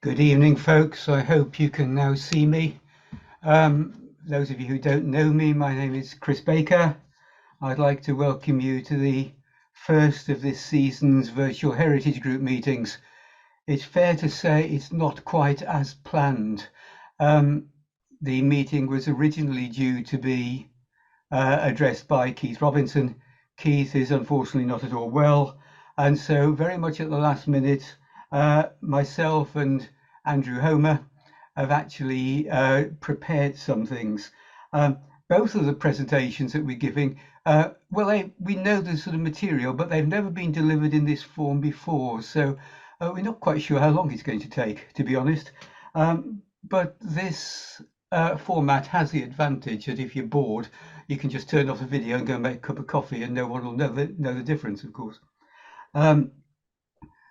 Good evening, folks. I hope you can now see me. Those of you who don't know me, my name is Chris Baker. I'd like to welcome you to the first of this season's Virtual Heritage Group meetings. It's fair to say it's not quite as planned. The meeting was originally due to be addressed by Keith Robinson. Keith is unfortunately not at all well, and so very much at the last minute, myself and Andrew Homer have actually prepared some things. Both of the presentations that we're giving, we know the sort of material, but they've never been delivered in this form before, so we're not quite sure how long it's going to take, to be honest. But this format has the advantage that if you're bored, you can just turn off the video and go and make a cup of coffee, and no one will know the difference, of course.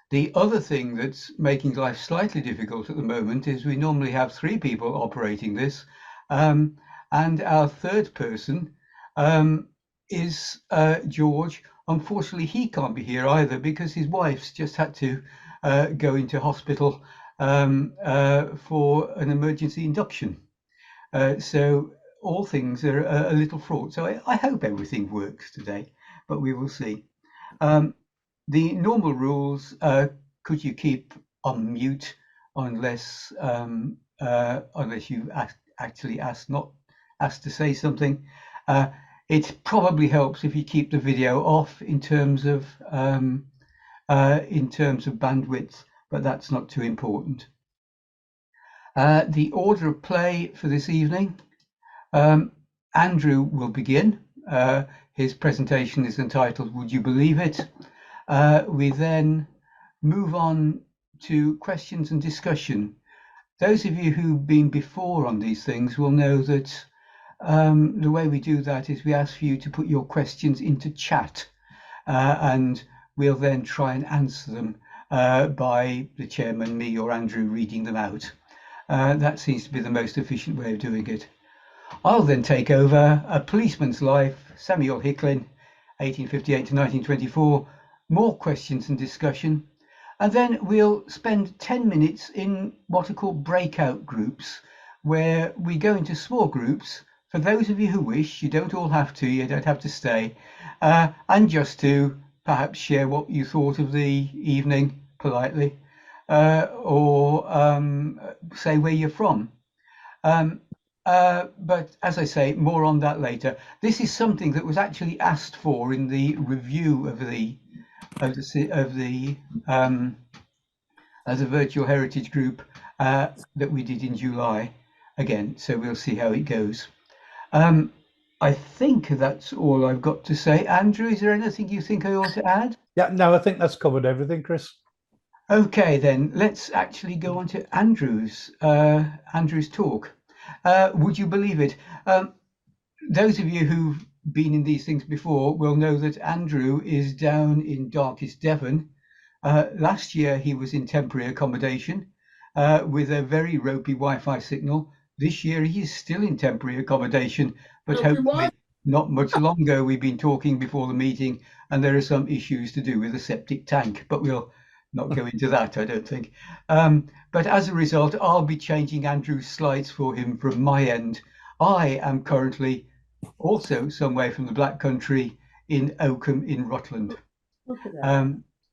The other thing that's making life slightly difficult at the moment is we normally have 3 people operating this, and our third person is George. Unfortunately, he can't be here either because his wife's just had to go into hospital for an emergency induction. So all things are a little fraught. So I hope everything works today, but we will see. The normal rules, could you keep on mute unless you actually not asked to say something. It probably helps if you keep the video off in terms of bandwidth, but that's not too important. The order of play for this evening, Andrew will begin. His presentation is entitled "Would You Believe It?" We then move on to questions and discussion. Those of you who've been before on these things will know that the way we do that is we ask for you to put your questions into chat, and we'll then try and answer them by the chairman, me or Andrew, reading them out. That seems to be the most efficient way of doing it. I'll then take over A Policeman's Life, Samuel Hicklin, 1858 to 1924, more questions and discussion, and then we'll spend 10 minutes in what are called breakout groups, where we go into small groups. For those of you who wish, you don't all have to, you don't have to stay, and just to perhaps share what you thought of the evening politely, or say where you're from. But as I say, more on that later. This is something that was actually asked for in the review of the virtual heritage group that we did in July again, so we'll see how it goes. I think that's all I've got to say. Andrew, is there anything you think I ought to add? Yeah, no, I think that's covered everything, Chris. Okay, then let's actually go on to Andrew's talk. Would you believe it? Those of you who've been in these things before will know that Andrew is down in darkest Devon. Last year he was in temporary accommodation with a very ropey Wi-Fi signal. This year he is still in temporary accommodation, but hopefully not much longer. We've been talking before the meeting and there are some issues to do with the septic tank, but we'll not go into that, I don't think. But as a result, I'll be changing Andrew's slides for him from my end. I am currently also somewhere from the Black Country in Oakham in Rutland.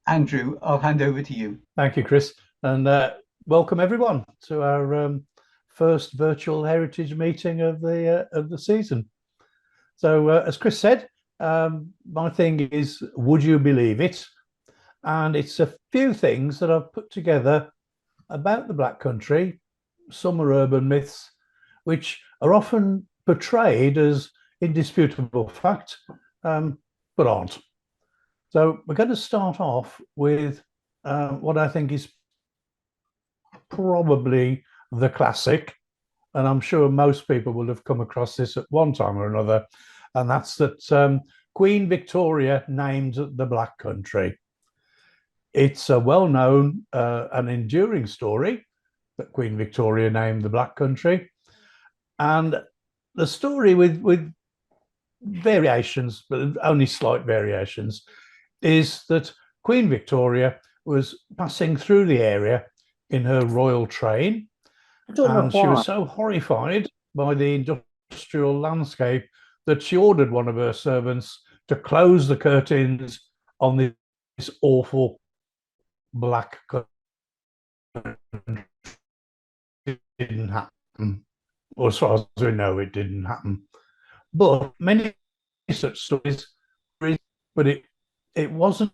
Andrew, I'll hand over to you. Thank you, Chris, and welcome everyone to our first virtual heritage meeting of the season. So, as Chris said, my thing is, would you believe it? And it's a few things that I've put together about the Black Country. Some are urban myths, which are often portrayed as indisputable fact, but aren't. So we're going to start off with what I think is probably the classic, and I'm sure most people will have come across this at one time or another, and that's that Queen Victoria named the Black Country. It's a well-known and enduring story that Queen Victoria named the Black Country, and the story with variations, but only slight variations, is that Queen Victoria was passing through the area in her royal train, and she was so horrified by the industrial landscape that she ordered one of her servants to close the curtains on this awful black curtain. It didn't happen. Or as far as we know, it didn't happen. But many such stories, but it wasn't.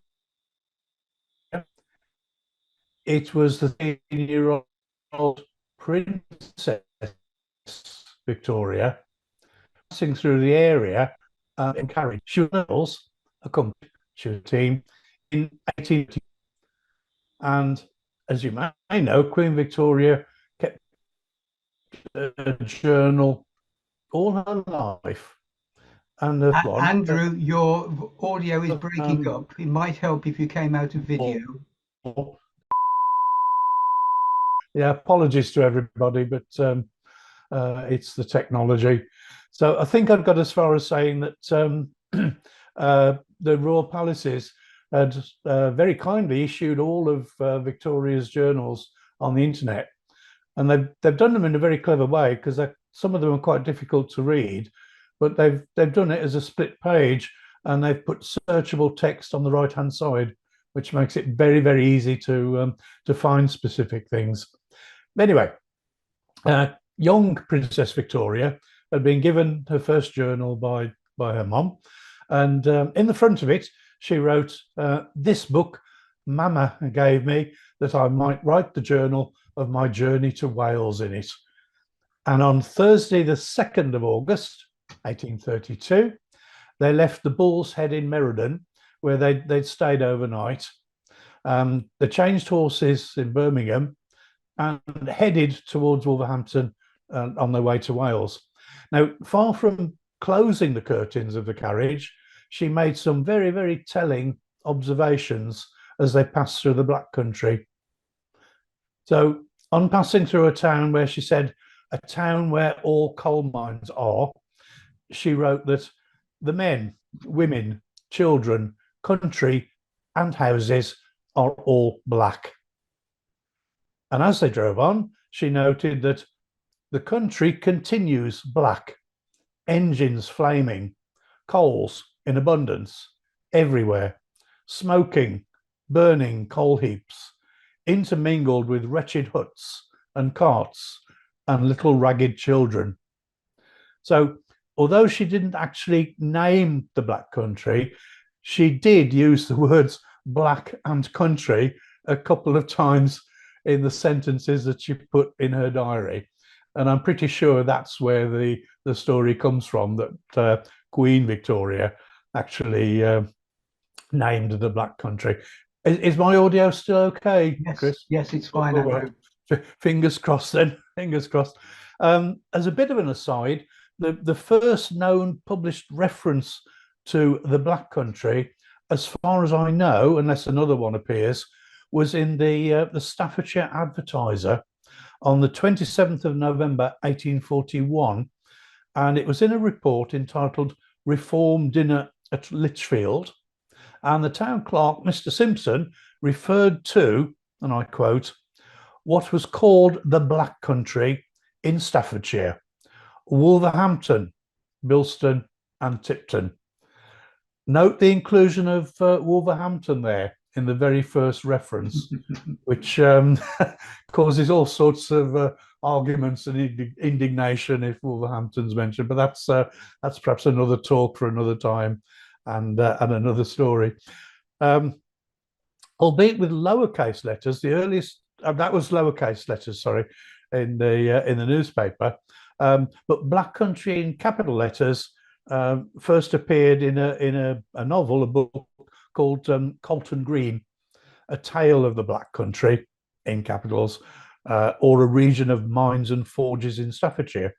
It was the 13-year-old Princess Victoria passing through the area in carriage. She was accompanied to a team in 1880. And as you may know, Queen Victoria kept a journal all her life. And Andrew, your audio is breaking up. It might help if you came out of video. Yeah, apologies to everybody, but it's the technology. So I think I've got as far as saying that the Royal Palaces had very kindly issued all of Victoria's journals on the internet, and they've done them in a very clever way, because some of them are quite difficult to read, but they've done it as a split page, and they've put searchable text on the right hand side, which makes it very, very easy to find specific things. Anyway, young Princess Victoria had been given her first journal by her mum, and in the front of it she wrote, "This book Mama gave me that I might write the journal of my journey to Wales in it." And on Thursday the 2nd of August 1832 they left the Bull's Head in Meriden, where they'd stayed overnight. They changed horses in Birmingham and headed towards Wolverhampton on their way to Wales. Now, far from closing the curtains of the carriage, she made some very, very telling observations as they passed through the Black Country. So, on passing through a town where she said, "A town where all coal mines are," she wrote that the men, women, children, country, and houses are all black. And as they drove on, she noted that the country continues black, engines flaming, coals in abundance everywhere, smoking, burning coal heaps, intermingled with wretched huts and carts and little ragged children. So, although she didn't actually name the Black Country, she did use the words black and country a couple of times in the sentences that she put in her diary. And I'm pretty sure that's where the story comes from, that Queen Victoria actually named the Black Country. Is my audio still okay, Yes, Chris? Yes, it's fine, Andrew. Fingers crossed then, fingers crossed. As a bit of an aside, the first known published reference to the Black Country, as far as I know, unless another one appears, was in the Staffordshire Advertiser on the 27th of November 1841, and it was in a report entitled "Reform Dinner at Lichfield," and the town clerk, Mr. Simpson, referred to, and I quote, "what was called the Black Country in Staffordshire, Wolverhampton, Bilston and Tipton." Note the inclusion of Wolverhampton there in the very first reference, which causes all sorts of arguments and indignation if Wolverhampton's mentioned. But that's perhaps another talk for another time and another story. Albeit with lowercase letters, the earliest that was lowercase letters, sorry, in the newspaper. But Black Country in capital letters first appeared in a novel, a book called Colton Green, A Tale of the Black Country in capitals, or A Region of Mines and Forges in Staffordshire,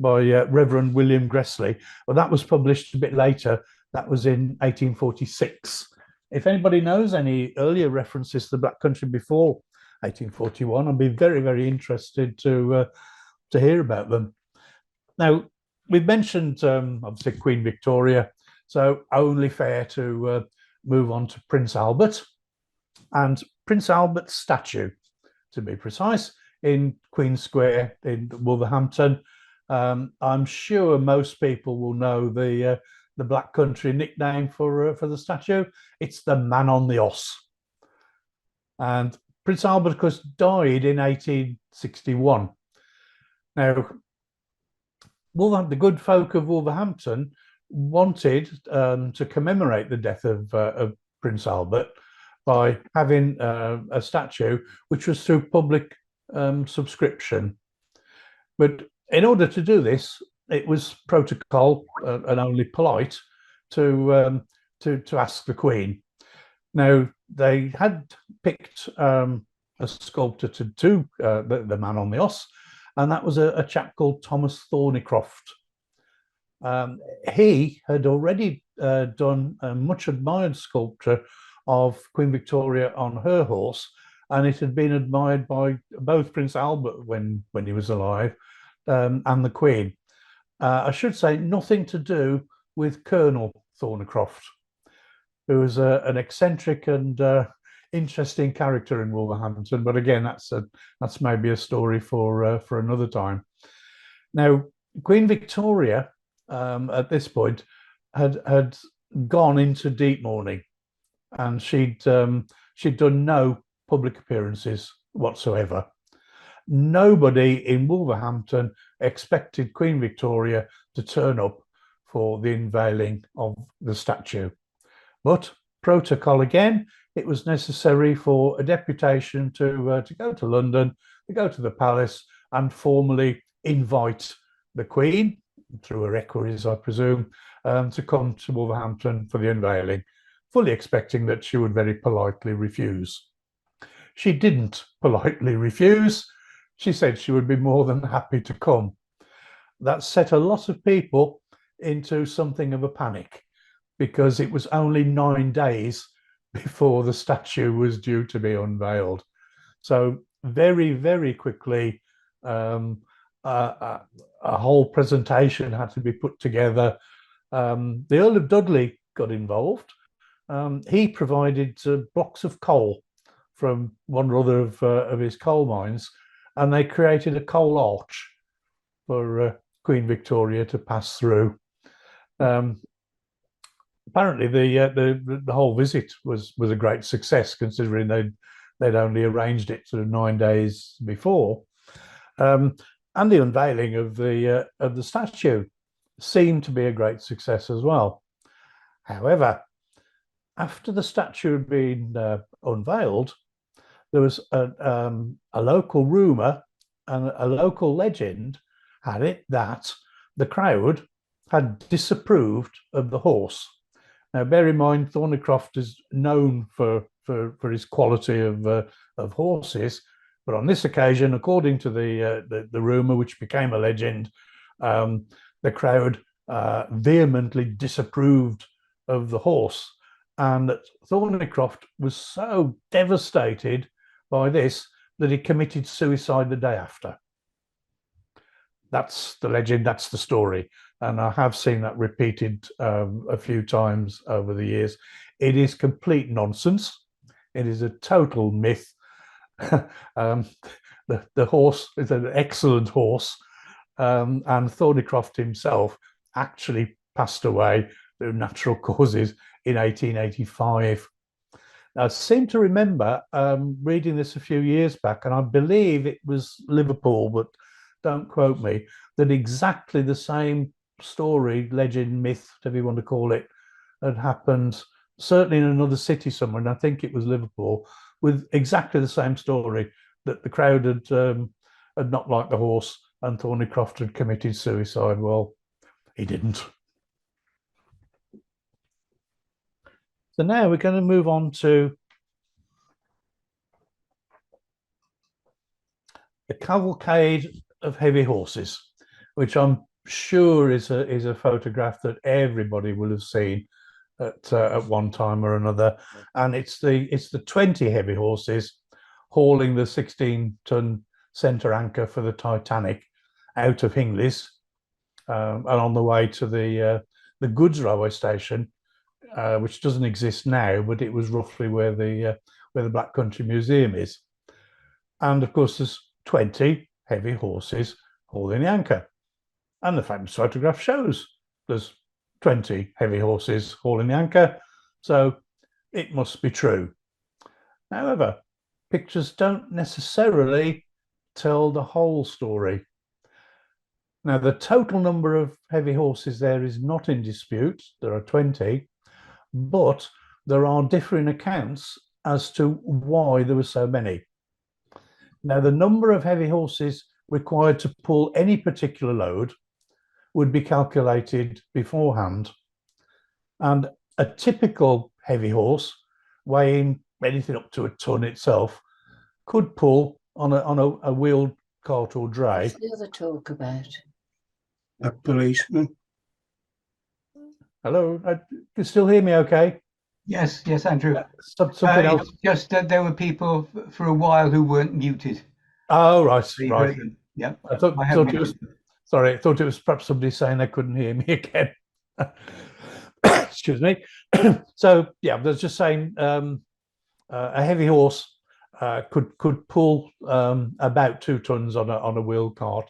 by Reverend William Gressley. Well, that was published a bit later. That was in 1846. If anybody knows any earlier references to the Black Country before 1841, I'd be very, very interested to hear about them. Now, we've mentioned obviously Queen Victoria, so only fair to move on to Prince Albert and Prince Albert's statue to be precise, in Queen Square in Wolverhampton. I'm sure most people will know the Black Country nickname for the statue. It's the Man on the Oss. And Prince Albert, of course, died in 1861. Now, the good folk of Wolverhampton wanted to commemorate the death of Prince Albert by having a statue which was through public subscription. But in order to do this, it was protocol and only polite to ask the Queen. Now, they had picked a sculptor to do the Man on the Oss, and that was a chap called Thomas Thornycroft. He had already done a much admired sculpture of Queen Victoria on her horse, and it had been admired by both Prince Albert when he was alive and the Queen. I should say nothing to do with Colonel Thornycroft, who was an eccentric and interesting character in Wolverhampton. But again, that's maybe a story for another time. Now, Queen Victoria at this point had gone into deep mourning, and she'd done no public appearances whatsoever. Nobody in Wolverhampton expected Queen Victoria to turn up for the unveiling of the statue. But protocol again, it was necessary for a deputation to go to London, to go to the palace and formally invite the Queen, through her equerries, I presume, to come to Wolverhampton for the unveiling, fully expecting that she would very politely refuse. She didn't politely refuse. She said she would be more than happy to come. That set a lot of people into something of a panic, because it was only 9 days before the statue was due to be unveiled. So very, very quickly, a whole presentation had to be put together. The Earl of Dudley got involved. He provided blocks of coal from one or other of his coal mines, and they created a coal arch for Queen Victoria to pass through. Apparently, the whole visit was a great success, considering they'd only arranged it sort of 9 days before, and the unveiling of the statue seemed to be a great success as well. However, after the statue had been unveiled, there was a local rumor and a local legend had it that the crowd had disapproved of the horse. Now, bear in mind, Thornycroft is known for his quality of horses, but on this occasion, according to the rumor, which became a legend, the crowd vehemently disapproved of the horse, and that Thornycroft was so devastated by this that he committed suicide the day after. That's the legend, that's the story. And I have seen that repeated a few times over the years. It is complete nonsense. It is a total myth. The horse is an excellent horse, and Thornycroft himself actually passed away through natural causes in 1885. I seem to remember reading this a few years back, and I believe it was Liverpool, but don't quote me, that exactly the same story, legend, myth, whatever you want to call it, had happened certainly in another city somewhere, and I think it was Liverpool, with exactly the same story, that the crowd had not liked the horse and Thornycroft had committed suicide. Well, he didn't. So now we're going to move on to the cavalcade of heavy horses, which I'm sure is a photograph that everybody will have seen at one time or another, and it's the 20 heavy horses hauling the 16-ton centre anchor for the Titanic out of Hingleys and on the way to the goods railway station, which doesn't exist now, but it was roughly where the Black Country Museum is. And of course, there's 20 heavy horses hauling the anchor. And the famous photograph shows there's 20 heavy horses hauling the anchor. So it must be true. However, pictures don't necessarily tell the whole story. Now, the total number of heavy horses there is not in dispute. There are 20, but there are differing accounts as to why there were so many. Now, the number of heavy horses required to pull any particular load would be calculated beforehand. And a typical heavy horse, weighing anything up to a ton itself, could pull on a wheeled cart or dray. What's the other talk about? A policeman. Hello, you still hear me okay? Yes, Andrew. Something else? It's just that there were people for a while who weren't muted. Oh, right. So you Right. heard them. Yeah. I thought it was, sorry, I thought it was perhaps somebody saying they couldn't hear me again. Excuse me. So, yeah, I was just saying a heavy horse could pull about 2 tons on a wheeled cart,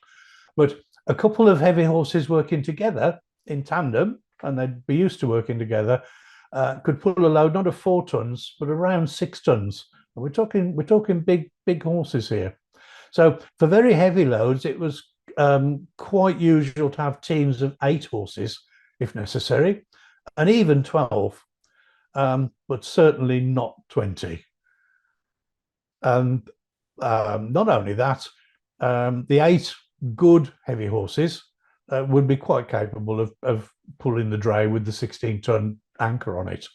but a couple of heavy horses working together in tandem, and they'd be used to working together, could pull a load not of 4 tons but around 6 tons. And we're talking big horses here. So for very heavy loads, it was quite usual to have teams of 8 horses if necessary, and even 12, but certainly not 20. And not only that, the 8 good heavy horses would be quite capable of pulling the dray with the 16-ton anchor on it.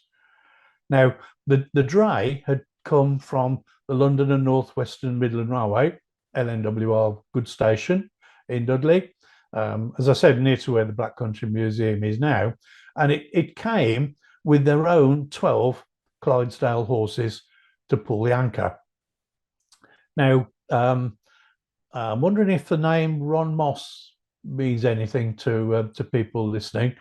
Now, the dray had come from the London and North Western Midland Railway, LNWR Good Station in Dudley, as I said, near to where the Black Country Museum is now, and it came with their own 12 Clydesdale horses to pull the anchor. Now, I'm wondering if the name Ron Moss means anything to people listening.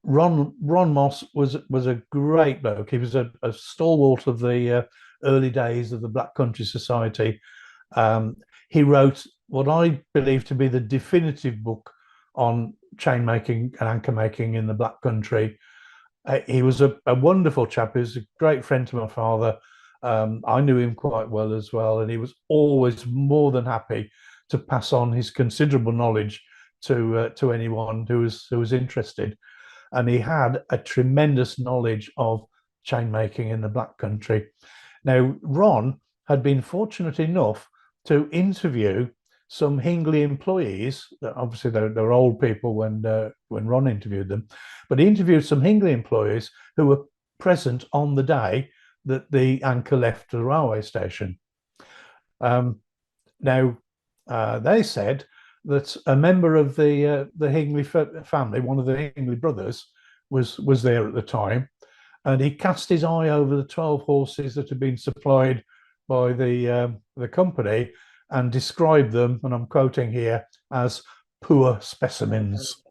Ron Moss was a great bloke. He was a stalwart of the early days of the Black Country Society. He wrote what I believe to be the definitive book on chain making and anchor making in the Black Country. He was a wonderful chap. He was a great friend to my father. I knew him quite well as well, and he was always more than happy to pass on his considerable knowledge to anyone who was interested. And he had a tremendous knowledge of chain making in the Black Country. Now, Ron had been fortunate enough to interview some Hingley employees. Obviously, they were old people when Ron interviewed them, but he interviewed some Hingley employees who were present on the day that the anchor left the railway station. Now, they said that a member of the Hingley family, one of the Hingley brothers, was there at the time, and he cast his eye over the 12 horses that had been supplied by the company and described them, and I'm quoting here, as poor specimens.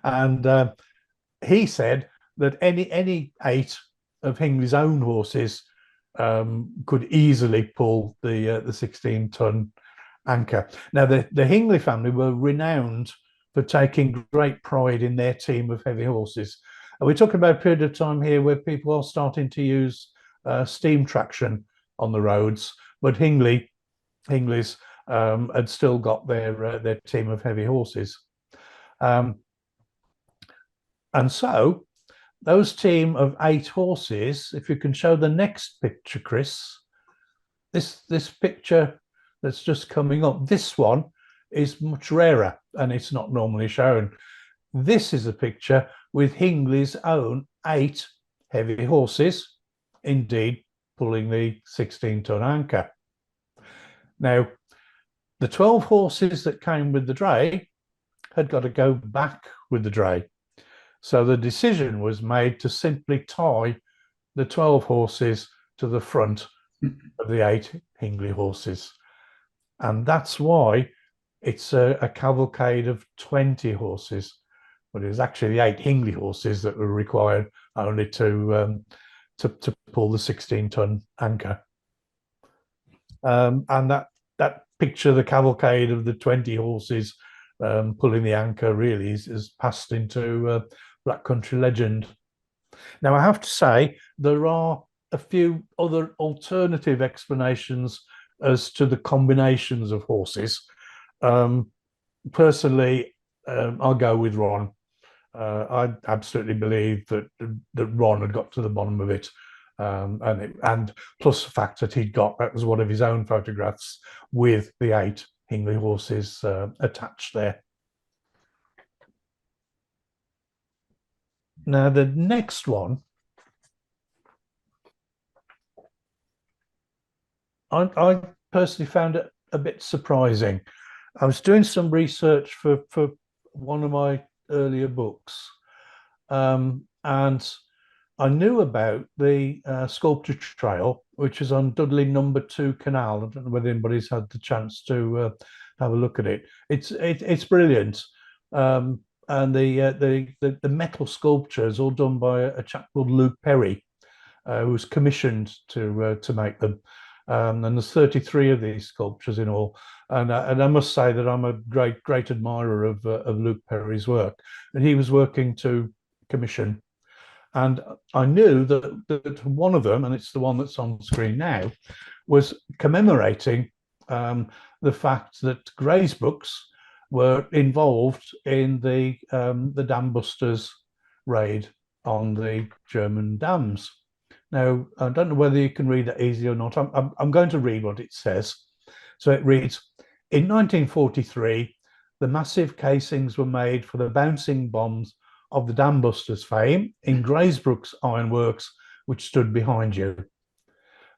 And he said that any 8 of Hingley's own horses could easily pull the 16-ton anchor. Now, the Hingley family were renowned for taking great pride in their team of heavy horses. And we're talking about a period of time here where people are starting to use steam traction on the roads, but Hingley's had still got their team of heavy horses. And so those team of 8 horses, if you can show the next picture, Chris, this picture that's just coming up, this one is much rarer and it's not normally shown. This is a picture with Hingley's own 8 heavy horses, indeed pulling the 16-ton anchor. Now, the 12 horses that came with the dray had got to go back with the dray. So the decision was made to simply tie the 12 horses to the front of the 8 Hingley horses. And that's why it's a cavalcade of 20 horses. But it was actually the 8 Hingley horses that were required only to pull the 16-ton anchor. And that picture, the cavalcade of the 20 horses pulling the anchor, really is passed into Black Country legend. Now, I have to say, there are a few other alternative explanations as to the combinations of horses. Personally, I'll go with Ron. I absolutely believe that Ron had got to the bottom of it. And plus the fact that that was one of his own photographs with the 8 Hindley horses attached there. Now, the next one, I personally found it a bit surprising. I was doing some research for one of my earlier books, and I knew about the sculpture trail, which is on Dudley Number 2 Canal. I don't know whether anybody's had the chance to have a look at it. It's brilliant, and the metal sculpture is all done by a chap called Luke Perry, who was commissioned to make them. And there's 33 of these sculptures in all. And I must say that I'm a great admirer of Luke Perry's work. And he was working to commission. And I knew that one of them, and it's the one that's on screen now, was commemorating the fact that Gray's books were involved in the dam busters raid on the German dams. Now, I don't know whether you can read that easily or not. I'm going to read what it says. So it reads, in 1943, the massive casings were made for the bouncing bombs of the dam busters fame in Graysbrook's ironworks, which stood behind you.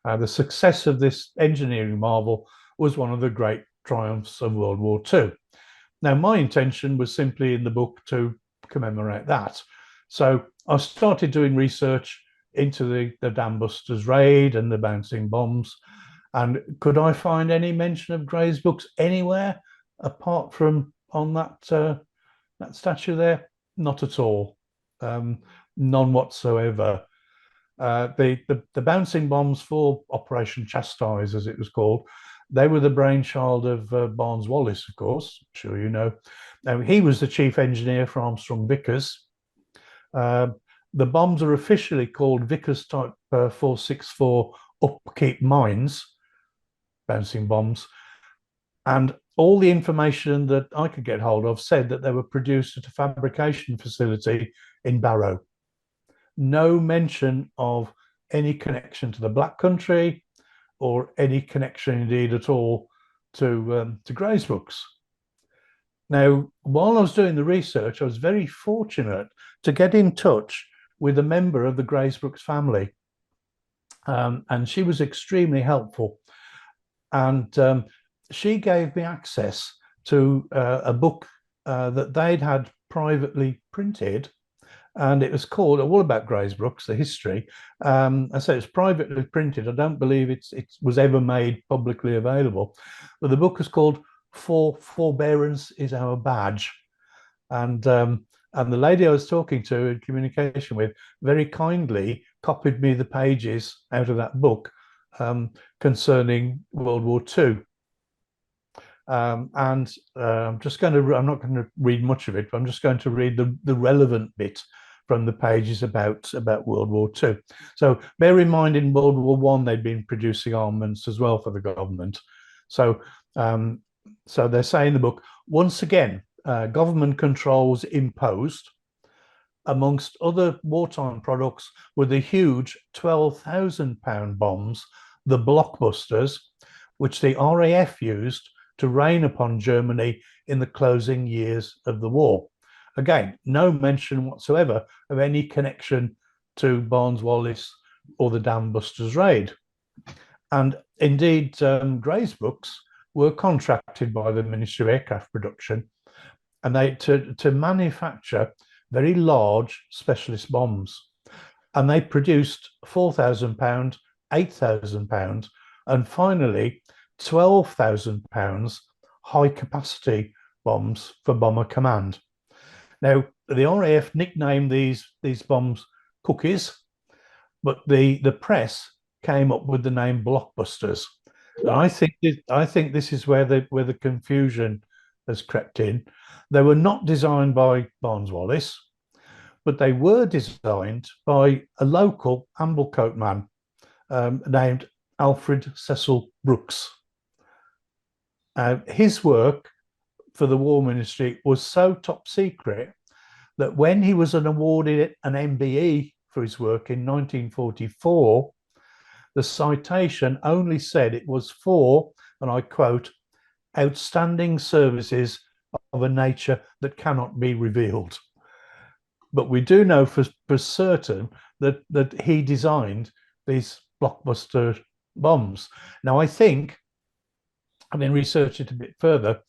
The success of this engineering marvel was one of the great triumphs of World War II. Now, my intention was simply in the book to commemorate that. So I started doing research into the dam busters raid and the bouncing bombs. And could I find any mention of Gray's books anywhere apart from on that statue there? Not at all. None whatsoever. The bouncing bombs for Operation Chastise, as it was called, they were the brainchild of Barnes Wallis, of course. I'm sure you know. Now, he was the chief engineer for Armstrong Vickers. The bombs are officially called Vickers Type 464 upkeep mines, bouncing bombs. And all the information that I could get hold of said that they were produced at a fabrication facility in Barrow. No mention of any connection to the Black Country or any connection indeed at all to Gray's books. Now, while I was doing the research, I was very fortunate to get in touch with a member of the Graysbrooks family. And she was extremely helpful. And she gave me access to a book that they'd had privately printed. And it was called All About Graysbrooks, the history. I say it's privately printed. I don't believe it was ever made publicly available. But the book is called Forbearance is Our Badge. And the lady I was talking to in communication with very kindly copied me the pages out of that book concerning World War II. I'm not going to read much of it, but I'm just going to read the relevant bit from the pages about World War II. So bear in mind, in World War I, they'd been producing armaments as well for the government. So they say in the book, once again, government controls imposed. Amongst other wartime products were the huge 12,000-pound bombs, the blockbusters, which the RAF used to rain upon Germany in the closing years of the war. Again, no mention whatsoever of any connection to Barnes Wallis or the dam busters raid. And indeed, Gray's books were contracted by the Ministry of Aircraft Production, and they to manufacture very large specialist bombs. And they produced 4,000 pound, 8,000 pound, and finally 12,000 pounds high capacity bombs for Bomber Command. Now, the RAF nicknamed these bombs cookies, but the press came up with the name blockbusters. I think this is where the confusion has crept in. They were not designed by Barnes Wallis, but they were designed by a local Amblecote man named Alfred Cecil Brooks. His work for the War Ministry was so top secret that when he was awarded an MBE for his work in 1944, the citation only said it was for, and I quote, outstanding services of a nature that cannot be revealed. But we do know for certain that he designed these blockbuster bombs. Now, I think, having researched it a bit further,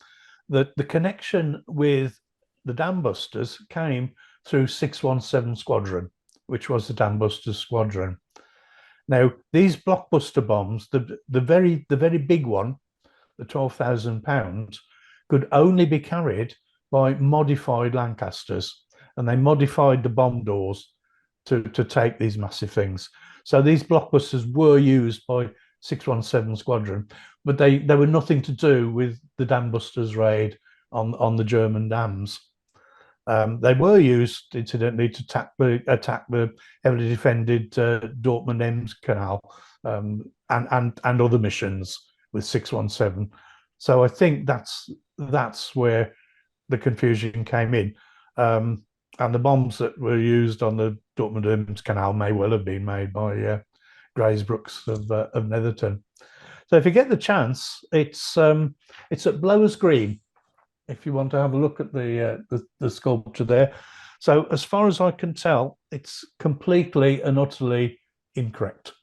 that the connection with the Dam Busters came through 617 Squadron, which was the Dam Busters Squadron. Now, these blockbuster bombs, the very big one, the 12,000 pounds, could only be carried by modified Lancasters, and they modified the bomb doors to take these massive things. So these blockbusters were used by 617 Squadron, but they were nothing to do with the Dam Busters raid on the German dams. They were used, incidentally, to attack the heavily defended Dortmund Ems Canal and other missions with 617. So I think that's where the confusion came in. And the bombs that were used on the Dortmund Ems Canal may well have been made by Grays Brooks of Netherton. So if you get the chance, it's at Blowers Green, if you want to have a look at the sculpture there. So as far as I can tell, it's completely and utterly incorrect.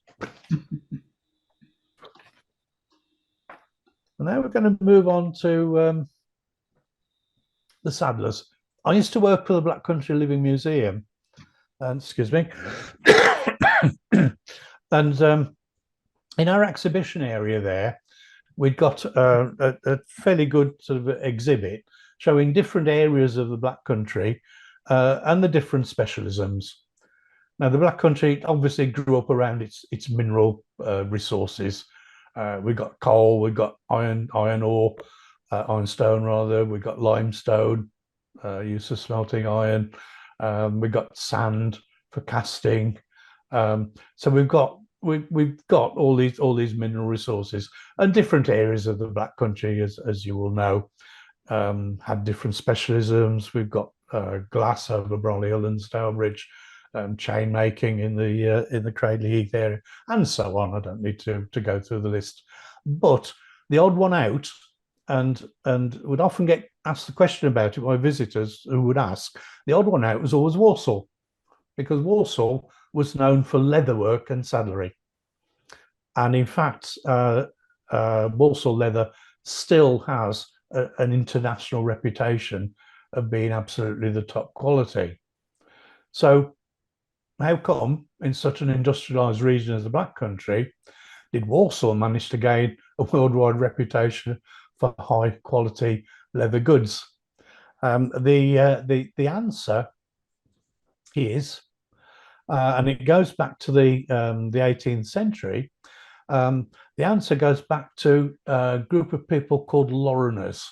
And now we're going to move on to the saddlers. I used to work for the Black Country Living Museum, and excuse me, and in our exhibition area there, we'd got a fairly good sort of exhibit showing different areas of the Black Country and the different specialisms. Now, the Black Country obviously grew up around its mineral resources. We got coal, we got iron ore, ironstone rather. We got limestone, use of smelting iron. We got sand for casting. So we've got all these mineral resources, and different areas of the Black Country, as you will know, had different specialisms. We've got glass over Bromley Hill and Stourbridge, chain making in the Cradley Heath area, and so on. I don't need to go through the list, but the odd one out, and would often get asked the question about it by visitors who would ask. The odd one out was always Walsall, because Walsall was known for leatherwork and saddlery, and in fact, Walsall leather still has an international reputation of being absolutely the top quality. So how come in such an industrialised region as the Black Country did Walsall manage to gain a worldwide reputation for high quality leather goods? The answer is, and it goes back to the 18th century. The answer goes back to a group of people called Lorriners.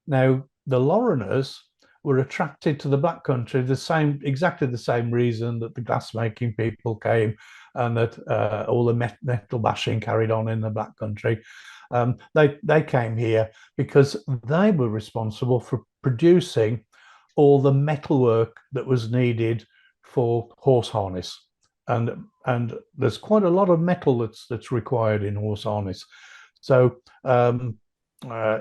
Now, the Lorriners were attracted to the Black Country exactly the same reason that the glassmaking people came, and that all the metal bashing carried on in the Black Country. They came here because they were responsible for producing all the metalwork that was needed for horse harness, and there's quite a lot of metal that's required in horse harness. So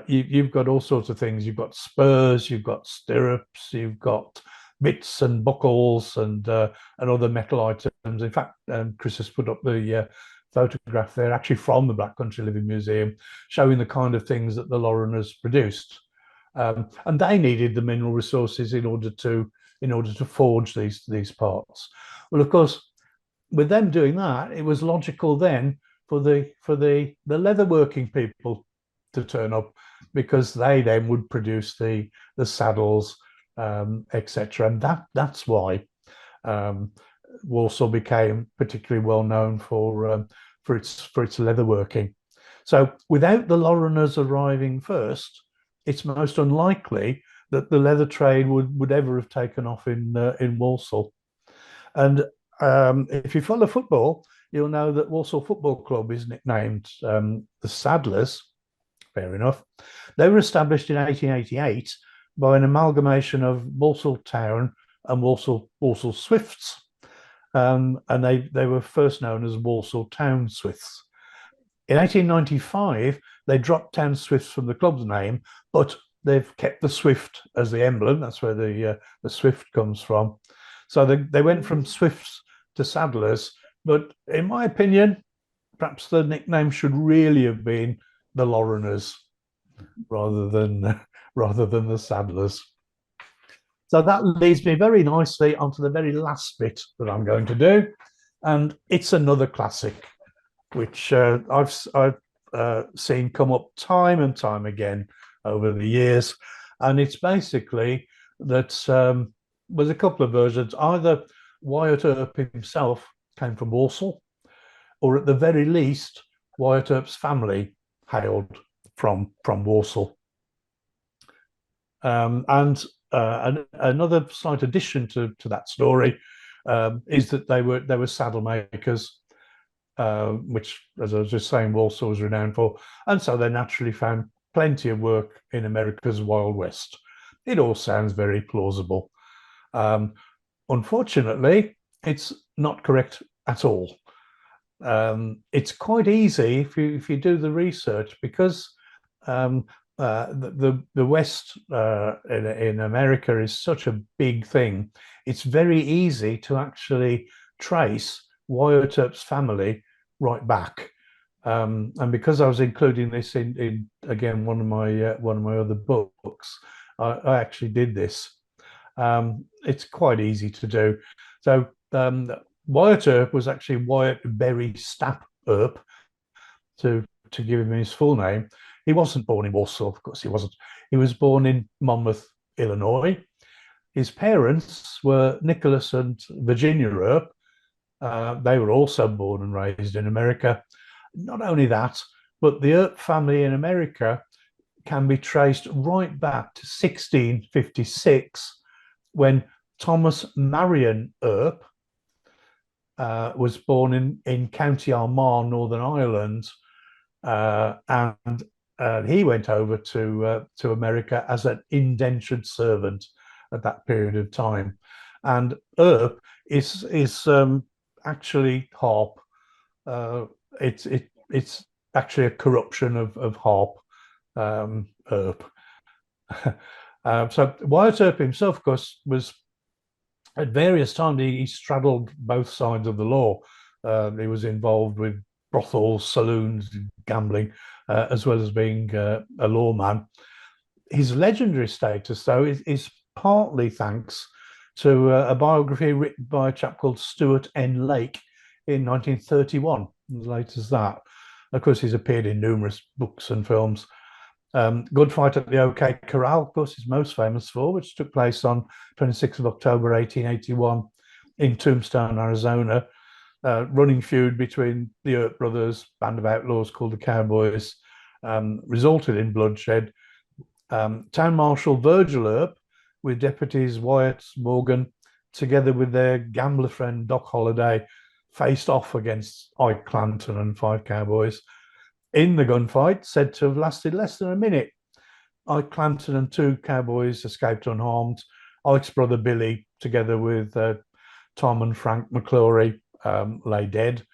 you've got all sorts of things. You've got spurs, you've got stirrups, you've got bits and buckles and other metal items. In fact, Chris has put up the photograph there, actually from the Black Country Living Museum, showing the kind of things that the Lorriners produced. And they needed the mineral resources in order to forge these parts. Well, of course, with them doing that, it was logical then for the leatherworking people to turn up, because they then would produce the saddles, etc. And that's why Walsall became particularly well known for its leatherworking. So without the Lorriners arriving first, it's most unlikely that the leather trade would ever have taken off in Walsall. And if you follow football, you'll know that Walsall Football Club is nicknamed the Saddlers. Fair enough. They were established in 1888 by an amalgamation of Walsall Town and Walsall Swifts. And they were first known as Walsall Town Swifts. In 1895, they dropped Town Swifts from the club's name, but they've kept the Swift as the emblem. That's where the Swift comes from. So they went from Swifts to Saddlers. But in my opinion, perhaps the nickname should really have been the Lorriners rather than the Saddlers. So that leads me very nicely onto the very last bit that I'm going to do, and it's another classic, which I've seen come up time and time again over the years, and it's basically that there's a couple of versions. Either Wyatt Earp himself came from Walsall, or at the very least, Wyatt Earp's family hailed from Walsall. And another slight addition to that story is that they were saddle makers, which, as I was just saying, Walsall was renowned for, and so they naturally found plenty of work in America's Wild West. It all sounds very plausible. Unfortunately, it's not correct at all. It's quite easy if you do the research, because the West in America is such a big thing. It's very easy to actually trace Wyatt Earp's family right back. And because I was including this in again one of my other books, I actually did this. It's quite easy to do. So Wyatt Earp was actually Wyatt Berry Stapp Earp, to give him his full name. He wasn't born in Walsall, of course he wasn't. He was born in Monmouth, Illinois. His parents were Nicholas and Virginia Earp. They were also born and raised in America. Not only that, but the Earp family in America can be traced right back to 1656, when Thomas Marion Earp was born in County Armagh, Northern Ireland, and he went over to America as an indentured servant at that period of time. And Earp is actually Harp. It's actually a corruption of Harp, Earp. So Wyatt Earp himself, of course, was at various times he straddled both sides of the law. He was involved with brothels, saloons, gambling, as well as being a lawman. His legendary status, though, is partly thanks to a biography written by a chap called Stuart N. Lake in 1931, as late as that. Of course, he's appeared in numerous books and films. Good Fight at the OK Corral, of course, is most famous for, which took place on 26th of October 1881 in Tombstone, Arizona. Running feud between the Earp brothers, band of outlaws called the Cowboys, resulted in bloodshed. Town Marshal Virgil Earp, with deputies Wyatt, Morgan, together with their gambler friend Doc Holliday, faced off against Ike Clanton and 5 cowboys. In the gunfight, said to have lasted less than a minute, Ike Clanton and 2 cowboys escaped unharmed. Ike's brother Billy, together with Tom and Frank McClory, lay dead.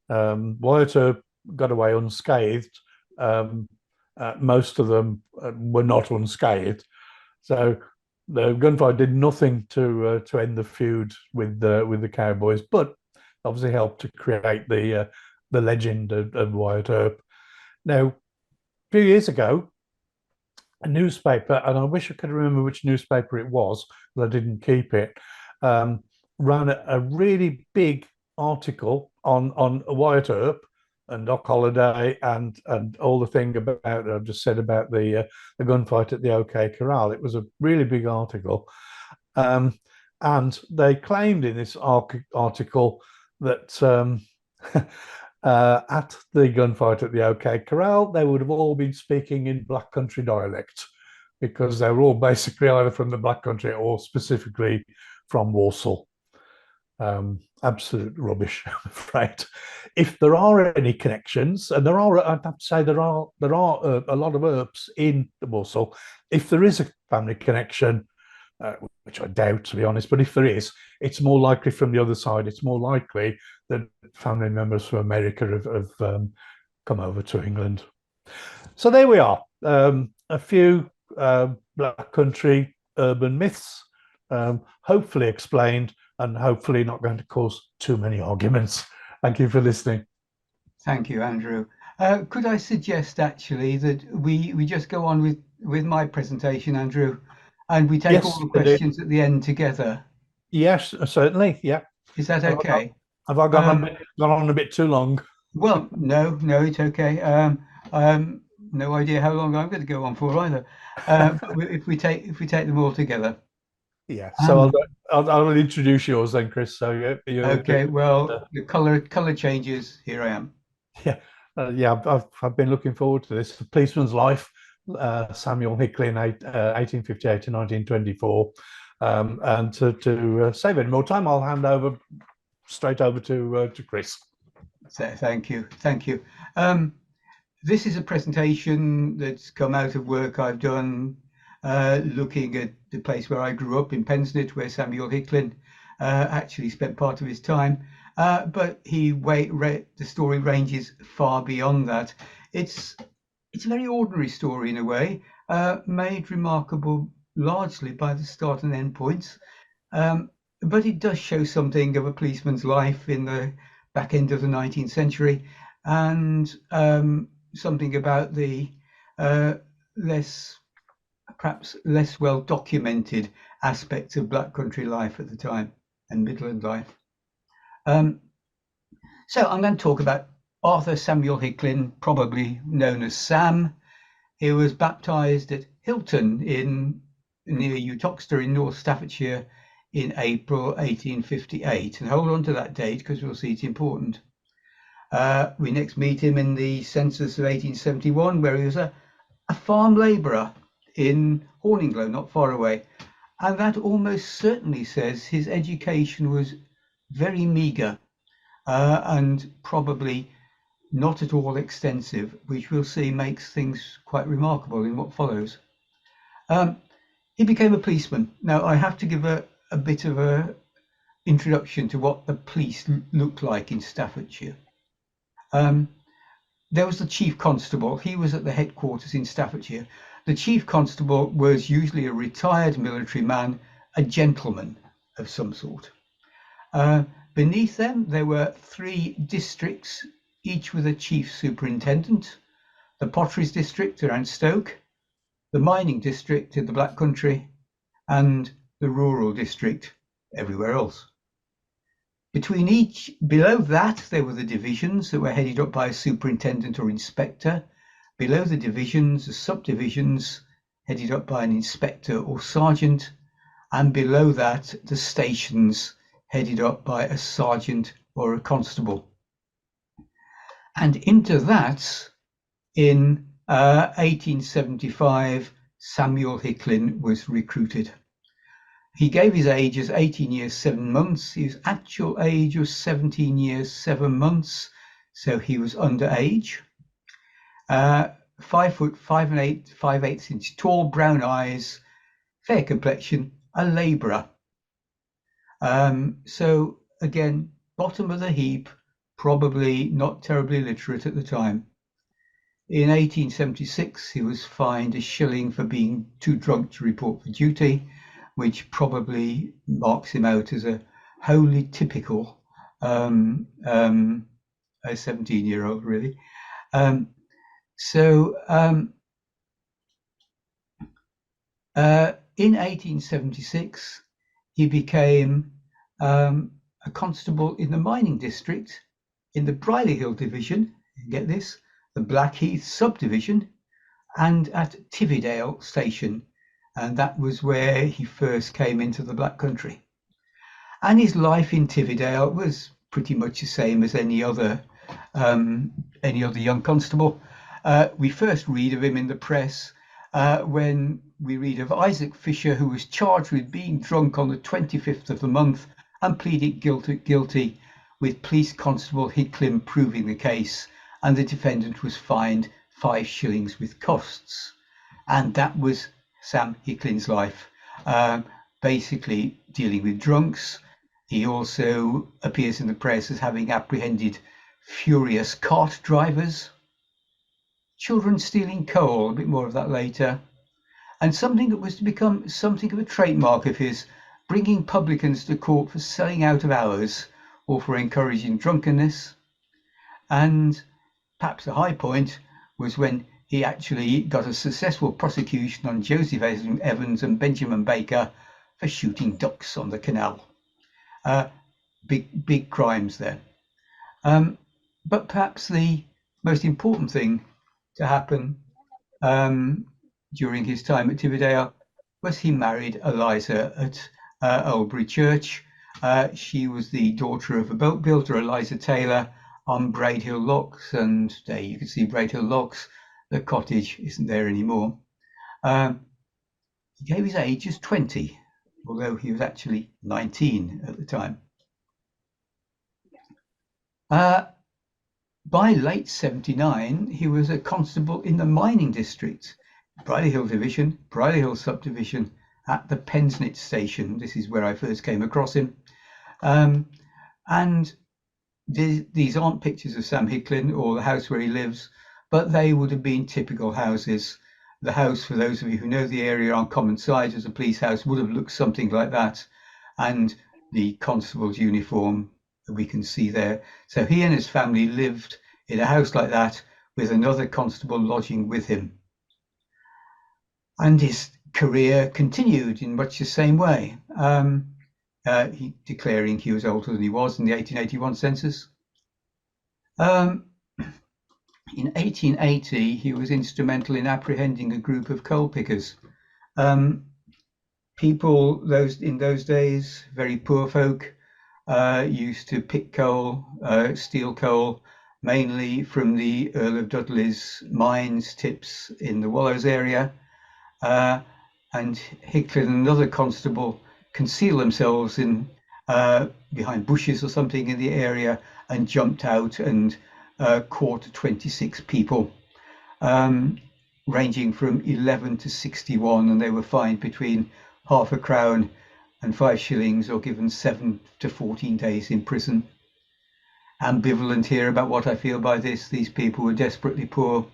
Wyatt Earp got away unscathed. Most of them were not unscathed. So the gunfight did nothing to end the feud with the cowboys, but obviously helped to create the legend of Wyatt Earp. Now, a few years ago, a newspaper, and I wish I could remember which newspaper it was, but I didn't keep it, ran a really big article on Wyatt Earp and Doc Holliday and all the thing about I've just said about the gunfight at the OK Corral. It was a really big article, and they claimed in this article that at the gunfight at the OK Corral, they would have all been speaking in Black Country dialect because they were all basically either from the Black Country or specifically from Walsall. Absolute rubbish, I'm afraid. If there are any connections, and there are, I'd have to say there are a lot of Earps in the Walsall. If there is a family connection, which I doubt, to be honest, but if there is, it's more likely from the other side. It's more likely that family members from America have come over to England. So there we are. A few Black Country urban myths, hopefully explained and hopefully not going to cause too many arguments. Thank you for listening. Thank you, Andrew. Could I suggest actually that we just go on with my presentation, Andrew, and we take Yes, all the questions at the end together? Yes, certainly. Yeah. Is that okay? Have I gone on a bit too long? Well, no, it's okay. No idea how long I'm going to go on for either. If we take them all together. Yeah. So I'll introduce yours then, Chris. So you're okay. Well, the color changes. Here I am. Yeah. I've been looking forward to this. The Policeman's Life, Samuel Hicklin, 1858 to 1924. And to save any more time, I'll hand over straight over to Chris. So, thank you. This is a presentation that's come out of work I've done looking at the place where I grew up in Pensnett, where Samuel Hicklin actually spent part of his time. But the story ranges far beyond that. It's a very ordinary story in a way, made remarkable largely by the start and end points. But it does show something of a policeman's life in the back end of the 19th century, and something about the perhaps less well documented aspects of Black Country life at the time and Midland life. So I'm going to talk about Arthur Samuel Hicklin, probably known as Sam. He was baptised at Hilton near Uttoxeter in North Staffordshire in April 1858. And hold on to that date because we'll see it's important. We next meet him in the census of 1871, where he was a farm labourer in Horninglow, not far away. And that almost certainly says his education was very meagre and probably not at all extensive, which we'll see makes things quite remarkable in what follows. He became a policeman. Now, I have to give a bit of an introduction to what the police looked like in Staffordshire. There was the chief constable. He was at the headquarters in Staffordshire. The chief constable was usually a retired military man, a gentleman of some sort. Beneath them, there were 3 districts, each with a chief superintendent: the Potteries district around Stoke, the mining district in the Black Country, and the rural district everywhere else. Below that, there were the divisions that were headed up by a superintendent or inspector. Below the divisions, the subdivisions headed up by an inspector or sergeant. And below that, the stations headed up by a sergeant or a constable. And into that, in 1875, Samuel Hicklin was recruited. He gave his age as 18 years 7 months. His actual age was 17 years 7 months, so he was underage. 5 foot 5 inches tall, brown eyes, fair complexion, a labourer. So again, bottom of the heap, probably not terribly literate at the time. In 1876, he was fined a shilling for being too drunk to report for duty, which probably marks him out as a wholly typical a 17-year-old, really. In 1876, he became a constable in the mining district in the Brierley Hill division, get this, the Blackheath subdivision, and at Tividale station. And that was where he first came into the Black Country. And his life in Tividale was pretty much the same as any other any other young constable. We first read of him in the press when we read of Isaac Fisher, who was charged with being drunk on the 25th of the month and pleaded guilty, with Police Constable Hicklin proving the case, and the defendant was fined 5 shillings with costs. And that was Sam Hicklin's life, basically dealing with drunks. He also appears in the press as having apprehended furious cart drivers, children stealing coal, a bit more of that later, and something that was to become something of a trademark of his, bringing publicans to court for selling out of hours or for encouraging drunkenness. And perhaps the high point was when he actually got a successful prosecution on Joseph Evans and Benjamin Baker for shooting ducks on the canal. Big crimes there. But perhaps the most important thing to happen during his time at Tividale was he married Eliza at Oldbury Church. She was the daughter of a boat builder, Eliza Taylor, on Braid Hill Locks, and there you can see Braid Hill Locks. The cottage isn't there anymore. He gave his age as 20, although he was actually 19 at the time. By late 79, he was a constable in the mining district, Briley Hill Division, Briley Hill Subdivision, at the Pensnett station. This is where I first came across him. And these aren't pictures of Sam Hicklin or the house where he lives, but they would have been typical houses. The house, for those of you who know the area on common side as a police house, would have looked something like that. And the constable's uniform that we can see there. So he and his family lived in a house like that with another constable lodging with him. And his career continued in much the same way, he declaring he was older than he was in the 1881 census. In 1880, he was instrumental in apprehending a group of coal pickers. People in those days, very poor folk, used to pick coal, steal coal, mainly from the Earl of Dudley's mines tips in the Wallows area. And Hicklin and another constable conceal themselves in behind bushes or something in the area and jumped out and caught 26 people, ranging from 11 to 61, and they were fined between £half a crown and 5 shillings, or given 7 to 14 days in prison. Ambivalent here about what I feel by this. These people were desperately poor.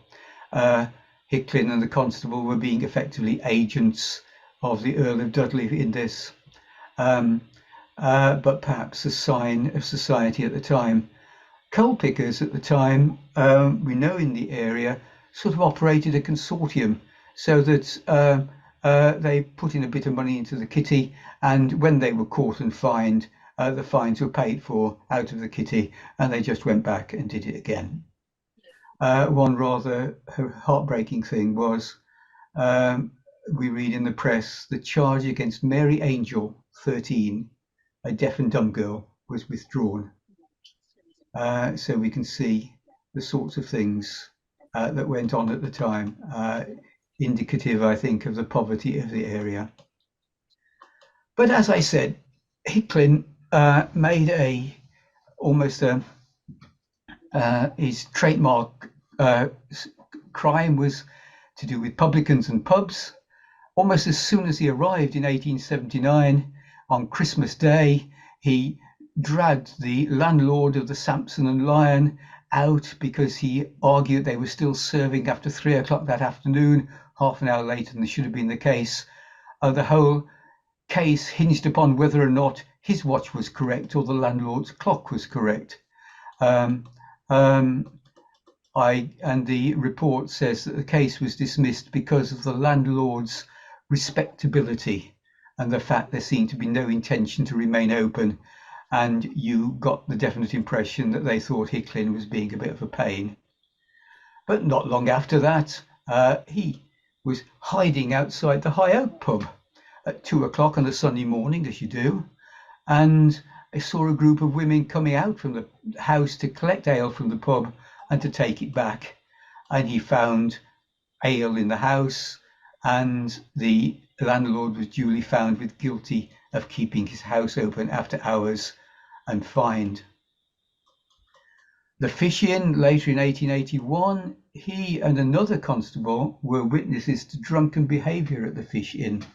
Hicklin and the constable were being effectively agents of the Earl of Dudley in this, but perhaps a sign of society at the time. Coal pickers at the time, we know in the area, sort of operated a consortium, so that they put in a bit of money into the kitty, and when they were caught and fined, the fines were paid for out of the kitty, and they just went back and did it again. One rather heartbreaking thing was, we read in the press, the charge against Mary Angel, 13, a deaf and dumb girl, was withdrawn. So we can see the sorts of things that went on at the time, indicative, I think, of the poverty of the area. But as I said, Hicklin made his trademark crime was to do with publicans and pubs. Almost as soon as he arrived in 1879, on Christmas Day, he dragged the landlord of the Samson and Lion out because he argued they were still serving after 3 o'clock that afternoon, half an hour later than should have been the case. The whole case hinged upon whether or not his watch was correct or the landlord's clock was correct. And the report says that the case was dismissed because of the landlord's respectability and the fact there seemed to be no intention to remain open, and you got the definite impression that they thought Hicklin was being a bit of a pain. But not long after that, he was hiding outside the High Oak pub at 2 o'clock on a Sunday morning, as you do, and saw a group of women coming out from the house to collect ale from the pub and to take it back. And he found ale in the house, and the landlord was duly found with guilty of keeping his house open after hours and fined. The Fish Inn, later in 1881, he and another constable were witnesses to drunken behaviour at the Fish Inn.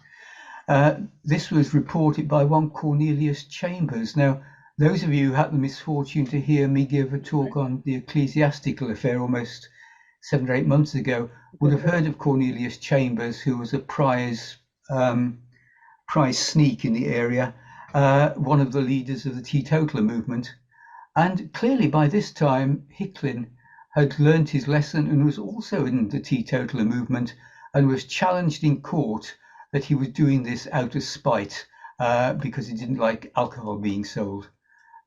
This was reported by one Cornelius Chambers. Now, those of you who had the misfortune to hear me give a talk on the ecclesiastical affair almost 7 or 8 months ago would have heard of Cornelius Chambers, who was a prize sneak in the area, one of the leaders of the teetotaler movement. And clearly by this time, Hicklin had learnt his lesson and was also in the teetotaler movement, and was challenged in court that he was doing this out of spite because he didn't like alcohol being sold.